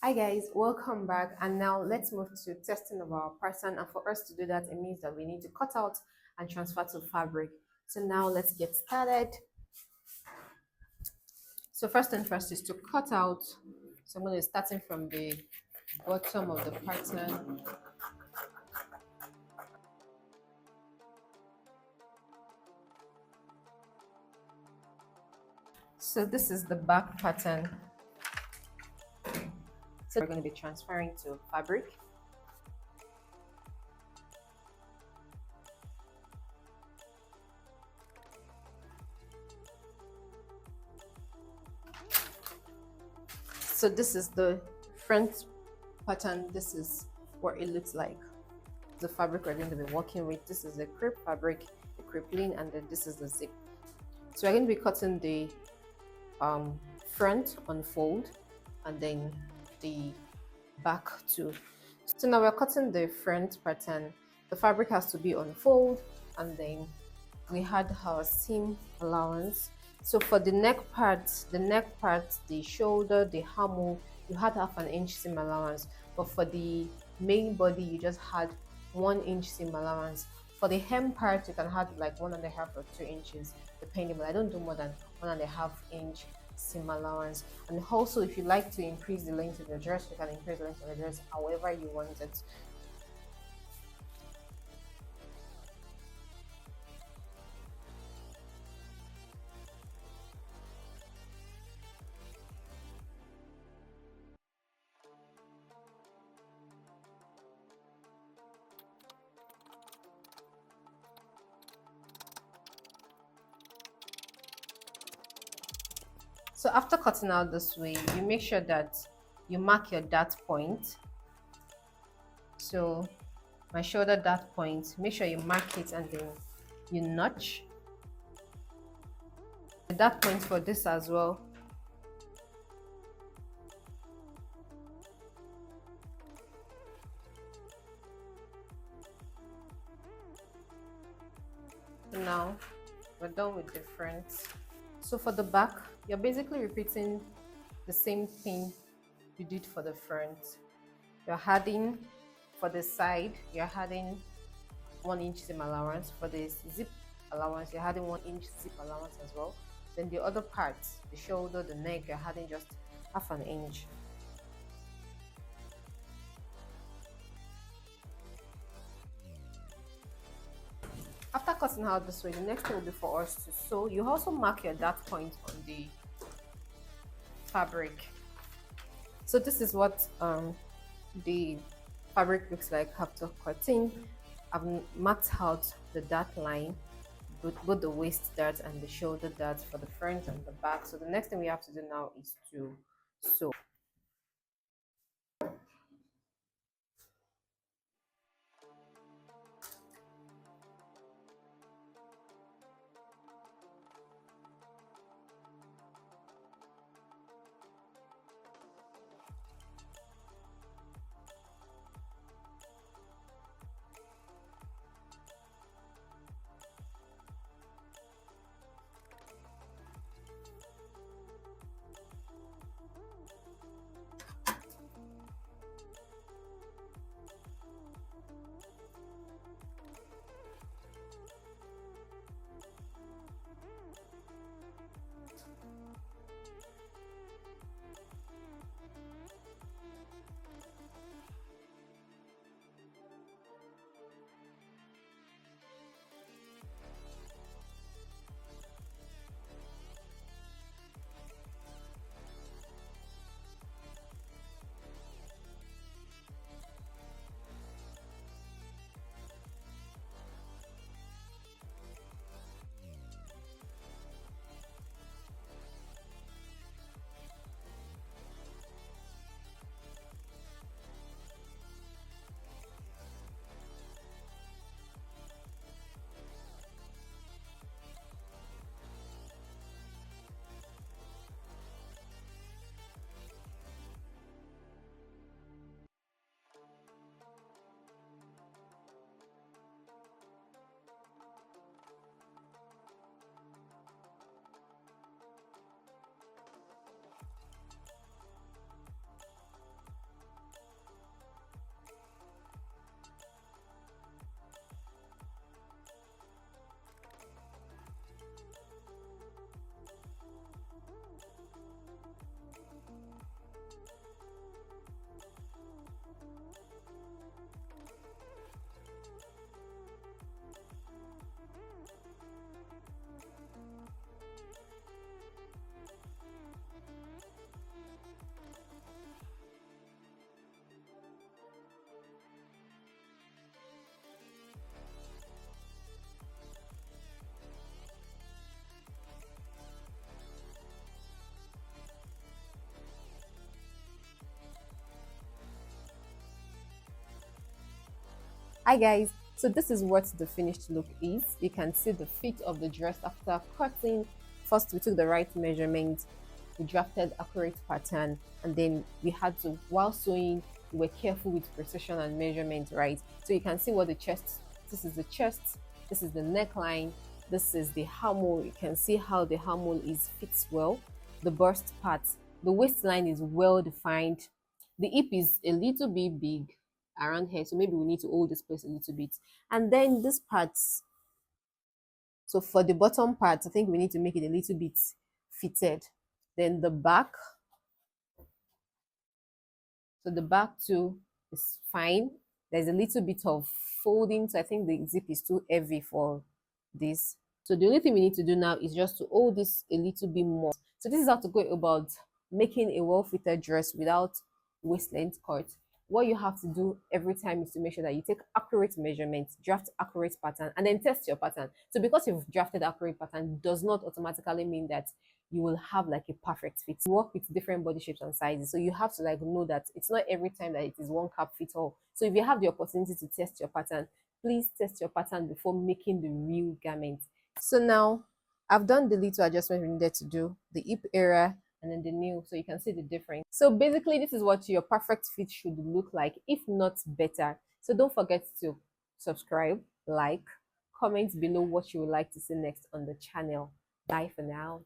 Hi guys, welcome back. And now let's move to testing of our pattern. And for us to do that, it means that we need to cut out and transfer to fabric. So now let's get started. So first and first is to cut out. So I'm going to starting from the bottom of the pattern. So this is the back pattern. So we're going to be transferring to fabric. So this is the front pattern. This is what it looks like. The fabric we're going to be working with. This is the crepe fabric, the crepelin, and then this is the zip. So we're going to be cutting the front unfold and then the back too. So now we're cutting the front pattern. The fabric has to be unfold, and then we had our seam allowance. So for the neck part, the shoulder, the hammer, you had half an inch seam allowance. But for the main body, you just had 1 inch seam allowance. For the hem part, you can have like 1.5 or 2 inches, depending. But I don't do more than 1.5 inch seam allowance. And also, if you like to increase the length of your dress, you can increase the length of the dress however you want it. So after cutting out this way, you make sure that you mark your dart point. So my shoulder dart point, make sure you mark it and then you notch. The dart point for this as well. Now we're done with the front. So for the back, you're basically repeating the same thing you did for the front. You're adding for the side, you're adding 1 inch seam allowance. For the zip allowance, you're adding 1 inch zip allowance as well. Then the other parts, the shoulder, the neck, you're adding just half an inch. After cutting out this way, the next thing will be for us to sew. You also mark your dart point on the fabric. So this is what the fabric looks like after cutting. I've marked out the dart line, both the waist dart and the shoulder dart for the front and the back. So the next thing we have to do now is to sew. Hi guys, so this is what the finished look is. You can see the fit of the dress after cutting. First we took the right measurement, we drafted accurate pattern, and then we had to, while sewing, we were careful with precision and measurement, right? So you can see what the chest, this is the chest, this is the neckline, this is the armhole. You can see how the armhole is fits well. The bust part, the waistline is well defined. The hip is a little bit big around here, so maybe we need to hold this place a little bit. And then this parts, so for the bottom part, I think we need to make it a little bit fitted. Then the back, so the back too is fine. There's a little bit of folding, so I think the zip is too heavy for this. So the only thing we need to do now is just to hold this a little bit more. So this is how to go about making a well-fitted dress without waist length cut. What you have to do every time is to make sure that you take accurate measurements, draft accurate pattern, and then test your pattern. So because you've drafted accurate pattern does not automatically mean that you will have like a perfect fit. You work with different body shapes and sizes. So you have to like know that it's not every time that it is one cap fit all. So if you have the opportunity to test your pattern, please test your pattern before making the real garment. So now I've done the little adjustment we needed to do, the hip area and then the nail, so you can see the difference. So basically this is what your perfect fit should look like, if not better. So don't forget to subscribe, like, comment below what you would like to see next on the channel. Bye for now.